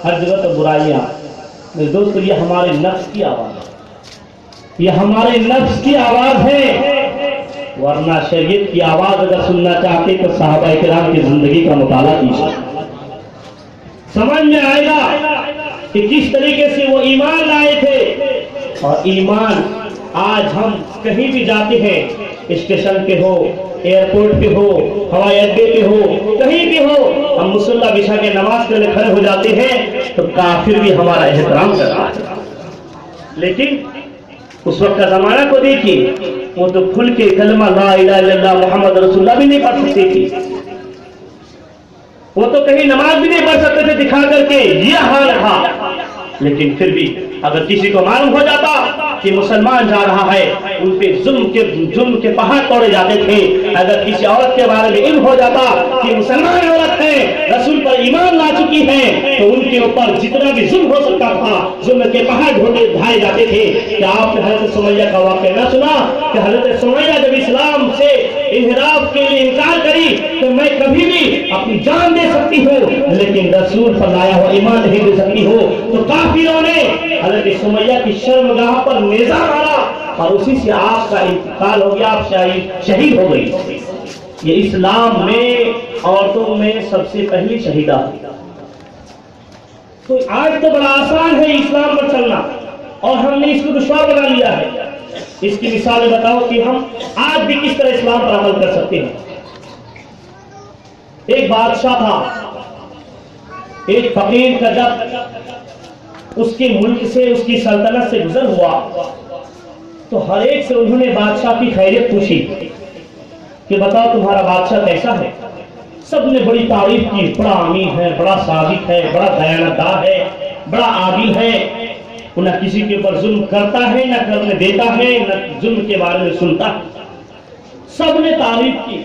ہر جگہ تو برائیاں. میرے دوستو یہ ہمارے نفس کی آواز ہے, یہ ہمارے نفس کی آواز ہے. ورنہ شریعت کی آواز اگر سننا چاہتے تو صحابہ کرام کی زندگی کا مطالعہ کیجیے, سمجھ میں آئے گا کہ کس طریقے سے وہ ایمان لائے تھے. اور ایمان آج ہم کہیں بھی جاتے ہیں, اسٹیشن پہ ہو, ایئرپورٹ پہ ہو, ہوائی اڈے پہ ہو, کہیں بھی ہو, ہم مصلی بچھا کے نماز کے لیے کھڑے ہو جاتے ہیں تو کافر بھی ہمارا احترام کرتا ہے. لیکن اس وقت کا زمانہ کو دیکھیے, وہ تو کھل کے کلمہ لا الہ الا اللہ محمد رسول اللہ بھی نہیں پڑھ سکتی تھی, وہ تو کہیں نماز بھی نہیں پڑھ سکتے تھے دکھا کر کے, یہ حال تھا. لیکن پھر بھی اگر کسی کو معلوم ہو جاتا کہ مسلمان جا رہا ہے, ان پہ ظلم کے پہاڑ توڑے جاتے تھے. اگر کسی عورت کے بارے میں علم ہو جاتا کہ مسلمان عورت ہے, رسول پر ایمان لا چکی ہے, تو ان کے اوپر جتنا بھی ظلم ہو سکتا تھا ظلم کے پہاڑ ڈھائے جاتے تھے. کیا آپ نے حضرت سمیہ کا واقعہ نہ سنا کہ حضرت سمیہ جب اسلام سے انحراف کے لیے انکار کری تو میں کبھی بھی اپنی جان دے سکتی ہوں لیکن رسول پر لایا ہوا ایمان نہیں دے سکتی ہو. تو کافروں نے حضرت سمیہ کی شرمگاہ پر نیزہ مارا اور اسی سے آپ کا انتقال ہو گیا, آپ شہید ہو گئی. یہ اسلام میں عورتوں میں سب سے پہلی شہیدہ. تو آج تو بڑا آسان ہے اسلام پر چلنا اور ہم نے اس کو دشوار بنا لیا ہے. اس کی مثالیں بتاؤ کہ ہم آج بھی کس طرح اسلام پر عمل کر سکتے ہیں. ایک بادشاہ تھا, ایک فقیر کا جب اس کے ملک سے, اس کی سلطنت سے گزر ہوا تو ہر ایک سے انہوں نے بادشاہ کی خیریت پوچھی کہ بتاؤ تمہارا بادشاہ کیسا ہے. سب نے بڑی تعریف کی, بڑا امین ہے, بڑا صادق ہے, بڑا دیانتدار ہے, بڑا عادل ہے, نہ کسی کے اوپر ظلم کرتا ہے, نہ کرنے دیتا ہے, نہ ظلم کے بارے میں سنتا ہے. سب نے تعریف کی.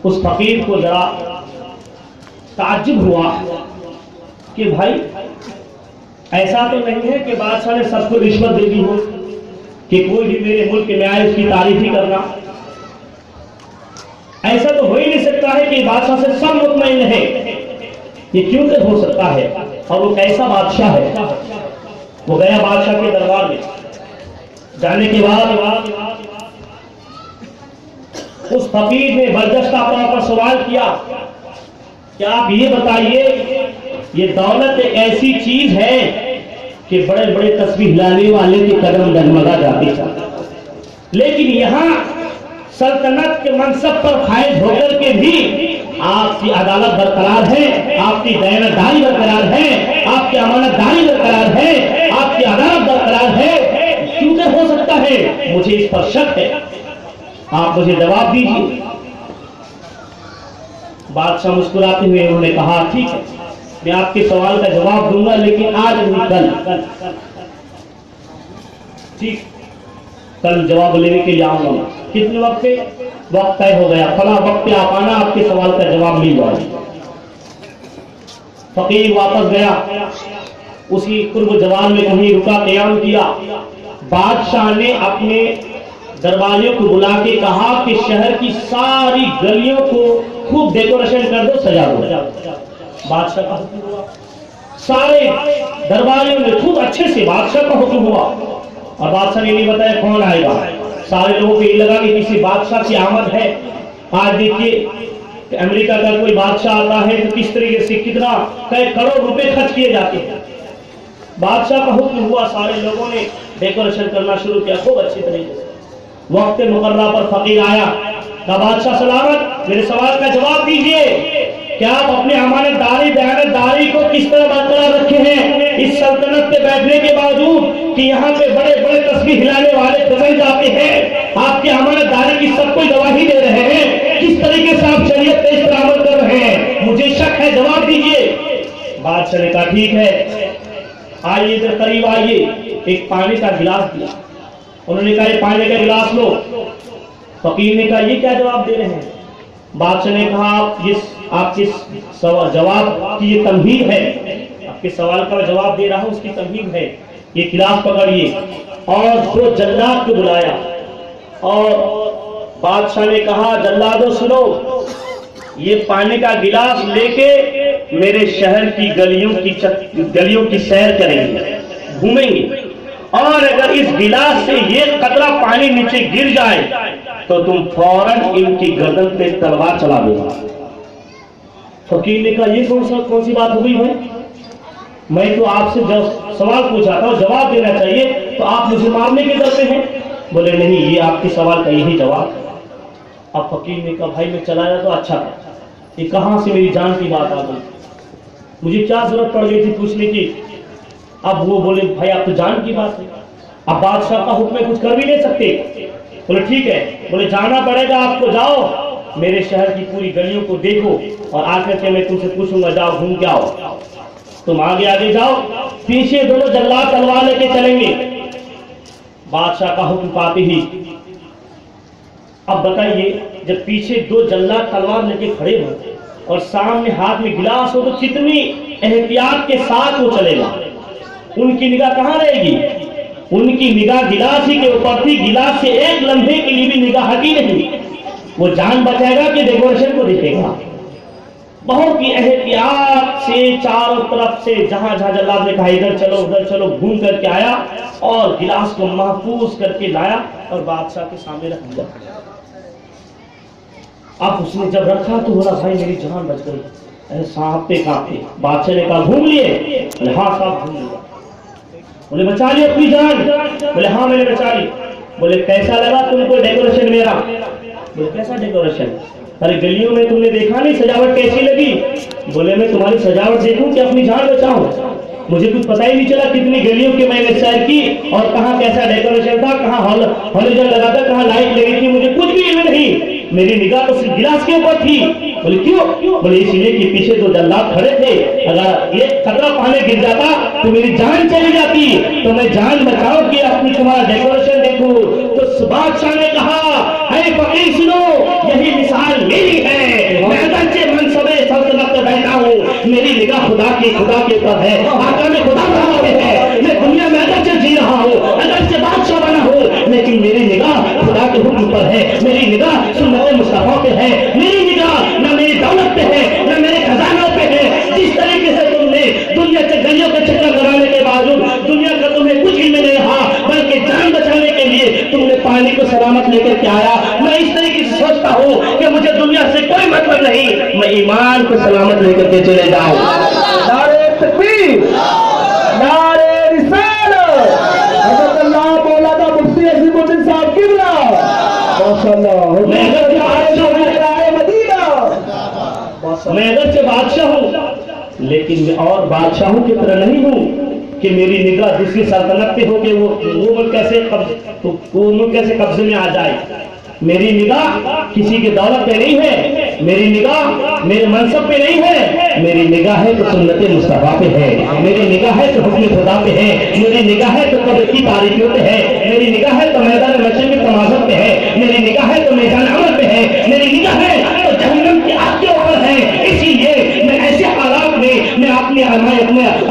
اس فقیر کو ذرا تعجب ہوا کہ بھائی ایسا تو نہیں ہے کہ بادشاہ نے سب کو رشوت دے دی ہو کہ کوئی بھی میرے ملک میں آئے اس کی تعریف ہی کرنا. ایسا تو ہو ہی نہیں سکتا ہے کہ بادشاہ سے سب مطمئن ہے. یہ کیوں کہ ہو سکتا ہے؟ اور وہ کیسا بادشاہ ہے؟ وہ گیا بادشاہ کے دربار میں. جانے کے بعد اس فقیر نے برجستہ طور پر سوال کیا کہ آپ یہ بتائیے, یہ دولت ایک ایسی چیز ہے کہ بڑے بڑے تسبیح لانے والے کے قدم ڈگمگا جاتے ہیں, لیکن یہاں سلطنت کے منصب پر فائز ہو کر کے بھی آپ کی عدالت برقرار ہے, آپ کی دیانتداری برقرار ہے, آپ کی امانت داری برقرار ہے, آپ کی عدالت برقرار ہے. کیوں کہ ہو سکتا ہے؟ مجھے اس پر شک ہے, آپ مجھے جواب دیجیے. بادشاہ مسکراتے ہوئے انہوں نے کہا ٹھیک ہے, میں آپ کے سوال کا جواب دوں گا لیکن آج نہیں, کل. ٹھیک, کل جواب لینے کے لیے آؤں گا. کتنے وقت پہ؟ وقت طے ہو گیا, فلاں وقت پہ آپ آنا, آپ کے سوال کا جواب مل جائے. فقیر واپس گیا, اسی قرب جوان میں کہیں رکا, قیام کیا. بادشاہ نے اپنے درباریوں کو بلا کے کہا کہ شہر کی ساری گلیوں کو خوب ڈیکوریشن کر دو, سجا دو. بادشاہ کا حکم ہوا, سارے درباریوں نے خوب اچھے سے, بادشاہ کا حکم ہوا. اور بادشاہ نے نہیں بتایا کون آئے گا. سارے لوگوں کو یہ لگا کہ کسی بادشاہ کی آمد ہے. آج دیکھیے کہ امریکہ کا کوئی بادشاہ آتا ہے تو کس طریقے سے کتنا کئی کروڑ روپے خرچ کیے جاتے ہیں. بادشاہ کا حکم ہوا, سارے لوگوں نے ڈیکوریشن کرنا شروع کیا خوب اچھی طریقے سے. وقت مقررہ پر فقیر آیا, کہا بادشاہ سلامت, میرے سوال کا جواب دیجئے کہ آپ اپنے امانت داری دیانتداری کو کس طرح برقرار رکھے ہیں اس سلطنت پہ بیٹھنے کے باوجود کہ یہاں پہ بڑے بڑے تسبیح ہلانے والے گزر جاتے ہیں, آپ کی امانت داری کی سب کوئی گواہی دے رہے ہیں, کس طریقے سے آپ شریعت پہ اس پر عمل کر رہے ہیں, مجھے شک ہے, جواب دیجئے. بادشاہ نے کہا ٹھیک ہے, آئیے ادھر قریب آئیے. ایک پانی کا گلاس دیا, انہوں نے کہا یہ پانی کا گلاس لو. فقیر نے کہا یہ کیا جواب دے رہے ہیں؟ بادشاہ نے کہا آپ کے جواب کی یہ تمہید ہے, آپ کے سوال کا جواب دے رہا ہوں, اس کی تمہید ہے. یہ گلاس پکڑیے. اور دو جلاد کو بلایا اور بادشاہ نے کہا جلادو سنو, یہ پانی کا گلاس لے کے میرے شہر کی گلیوں کی سیر کریں گے، گھومیں گے، اور اگر اس گلاس سے یہ قطرہ پانی نیچے گر جائے تو تم فوراً ان کی گردن پہ تلوار چلا دو۔ فقیر نے کہا یہ کون سی بات ہو گئی بھائی؟ میں تو آپ سے سوال پوچھا تھا، جواب دینا چاہیے، تو آپ مجھے مارنے کے ڈر پہ ہیں؟ بولے نہیں، یہ آپ کے سوال کا یہی جواب۔ اب فقیر نے کہا بھائی میں چلا جاتا تو اچھا تھا، یہ کہاں سے میری جان کی بات آ گئی، مجھے کیا ضرورت پڑ گئی تھی پوچھنے کی؟ اب وہ بولے بھائی آپ تو جان کی بات ہے، اب بادشاہ کا حکم ہے، کچھ کر بھی نہیں سکتے۔ بولے ٹھیک ہے، بولے جانا پڑے گا آپ کو، جاؤ میرے شہر کی پوری گلیوں کو دیکھو اور آ کر کے میں تم سے پوچھوں گا، جاؤ گھوم کے آؤ۔ تم آگے جاؤ، پیچھے دونوں جلاد تلوار لے کے چلیں گے۔ بادشاہ کا حکم پاتے ہی، اب بتائیے جب پیچھے دو جلاد تلوار لے کے کھڑے ہو اور سامنے ہاتھ میں گلاس ہو تو کتنی احتیاط کے ساتھ وہ چلے گا؟ ان کی نگاہ کہاں رہے گی؟ ان کی نگاہ گلاس ہی کے اوپر تھی، گلاس سے ایک لمحے کے لیے بھی نگاہ ہٹی نہیں۔ وہ جان بچائے گا کہ ڈیکوریشن کو دیکھے گا۔ بہت ہی احتیاط سے چاروں طرف سے جہاں جہاں جلاد نے کہا ادھر چلو گھوم کر کے آیا اور گلاس کو محفوظ کر کے لایا اور بادشاہ کے سامنے رکھ دیا۔ اب اس نے جب رکھا تو بولا بھائی میری جان بچ گئی۔ صاحب پہ کانپے، بادشاہ نے کہا گھوم لیے؟ بولے ہاں صاحب گھوم لیا۔ بولے بچا لی اپنی جان؟ بولے ہاں میں نے بچا لی۔ بولے کیسا لگا تم کو ڈیکوریشن میرا؟ بولے کیسا ڈیکوریشن؟ ارے گلیوں میں تم نے دیکھا نہیں سجاوٹ کیسی لگی؟ بولے میں تمہاری سجاوٹ دیکھوں کہ اپنی جان بچاؤں؟ مجھے کچھ پتہ ہی نہیں چلا کتنی گلیوں کی میں نے سیر کی اور کہاں کیسا ڈیکوریشن تھا، کہاں ہالوجن لگا تھا، کہاں لائٹ لگی تھی، مجھے کچھ بھی علم نہیں۔ میری نگاہ تو صرف گلاس کے اوپر تھی۔ بولے کیوں؟ بولے اس لیے کہ پیچھے دو جلاد کھڑے تھے، اگر یہ قطرہ پانی گر جاتا تو میری جان چلی جاتی، تو میں جان بچاؤ کہ اپنی تمہارا ڈیکوریشن دیکھوں۔ تو بادشاہ نے کہا اے فقیر سنو، یہی مثال میری ہے، میں اگرچہ منصب سلطنت پہ بیٹھا ہوں، میری نگاہ خدا کے اوپر ہے، آقا میں خدا بنا ہے، میں دنیا میں اگرچہ جی رہا ہوں، اگرچہ بادشاہ بنا ہوں، لیکن میری نگاہ خدا کے حکم پر ہے، میری نگاہ سنت مصطفیٰ پہ ہے، میری نگاہ نہ میری دولت پہ ہے نہ میرے خزانوں پہ ہے۔ جس طریقے سے تم نے دنیا کے گلیوں کے چکر لگانے کے باوجود دنیا کا تمہیں کچھ علم نہیں رہا، بلکہ جان بچانے کے لیے تم نے پانی کو سلامت لے کر کے آیا، میں اس طریقے سے سوچتا ہوں کہ مجھے دنیا سے کوئی مطلب نہیں، میں ایمان کو سلامت لے کر کے چلے جاؤں۔ نعرہ تکبیر، نعرہ رسالت، حضرت اللہ مولانا مفتی عظیم الدین صاحب قبلہ، ماشاءاللہ، میں اگرچہ بادشاہ ہوں لیکن میں اور بادشاہوں کی طرح نہیں ہوں کہ میری نگاہ جس کی سلطنت پہ ہو کہ وہ ملک کیسے قبضے میں آ جائے۔ میری نگاہ کسی کے دولت پہ نہیں ہے، میری نگاہ میرے منصب پہ نہیں ہے، میری نگاہ ہے تو سنت مصطفیٰ پہ ہے، میری نگاہ ہے تو حکم خدا پہ ہے، میری نگاہ ہے تو قبر کی تاریکیوں پہ ہے، میری نگاہ ہے تو میدان محشر کے تماشوں پہ ہے، میری نگاہ ہے تو میدان عمل پہ ہے، میری نگاہ ہے تو جہنم کی آگ کے اوپر ہے۔ اسی لیے میں ایسے حالات میں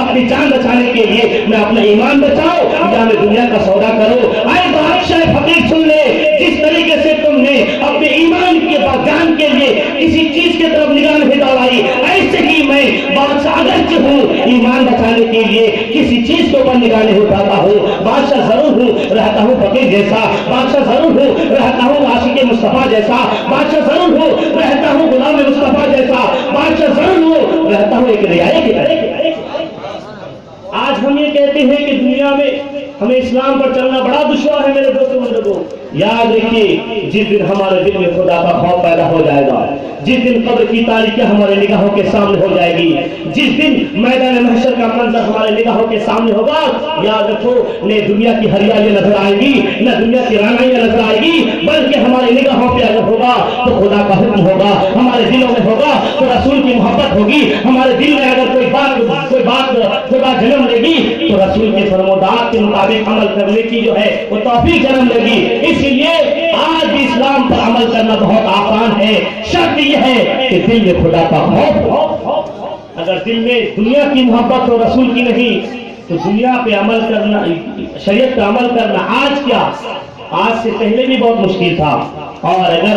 اپنی جان بچانے کے لیے میں اپنا ایمان بچاؤ یا میں دنیا کا سودا کروں۔ آئے بادشاہ فقیر سن لے، جس طریقے سے تم نے اپنے ایمان کے جان کے لیے کسی چیز کی طرف نگاہ نہیں دوڑائی، ایسے ہی میں بادشاہ اگرچہ ہوں، ایمان بچانے کے لیے کسی چیز کے اوپر نگاہ نہیں اٹھاتا ہوں۔ بادشاہ ضرور ہوں، رہتا ہوں فقیر جیسا، بادشاہ ضرور ہوں، رہتا ہوں عاشق مصطفیٰ جیسا، بادشاہ ضرور ہوں، رہتا ہوں غلام مصطفیٰ جیسا، بادشاہ ضرور ہوں، رہتا ہوں ایک رعایا کی طرح۔ آج ہم یہ کہتے ہیں کہ دنیا میں ہمیں اسلام پر چلنا بڑا دشوار ہے۔ میرے دوستوں بزرگوں، یاد رکھیے جس دن ہمارے دل میں خدا کا خوف پیدا ہو جائے گا، جس دن قبر کی تاریکی ہمارے نگاہوں کے سامنے ہو جائے گی، جس دن میدان محشر کا منظر ہمارے نگاہوں کے سامنے ہوگا، یاد رکھو نہ دنیا کی ہریالی نظر آئے گی، نہ دنیا کی رانائیاں نظر آئے گی، بلکہ ہماری نگاہوں پہ اگر ہوگا تو خدا کا حکم ہوگا، ہمارے دلوں میں ہوگا تو رسول کی محبت ہوگی، ہمارے دل میں اگر کوئی بات جنم لے گی تو رسول کے فرمودات کے مطابق عمل کرنے کی جو ہے وہ توفیق جنم لے گی۔ اسی لیے آج بھی اسلام پر عمل کرنا بہت آسان ہے، شرط یہ ہے کہ دل میں خدا کا خوف ہو۔ اگر دل میں دنیا کی محبت ہو رسول کی نہیں تو دنیا پہ عمل کرنا، شریعت پہ عمل کرنا آج کیا، آج سے پہلے بھی بہت مشکل تھا۔ اور اگر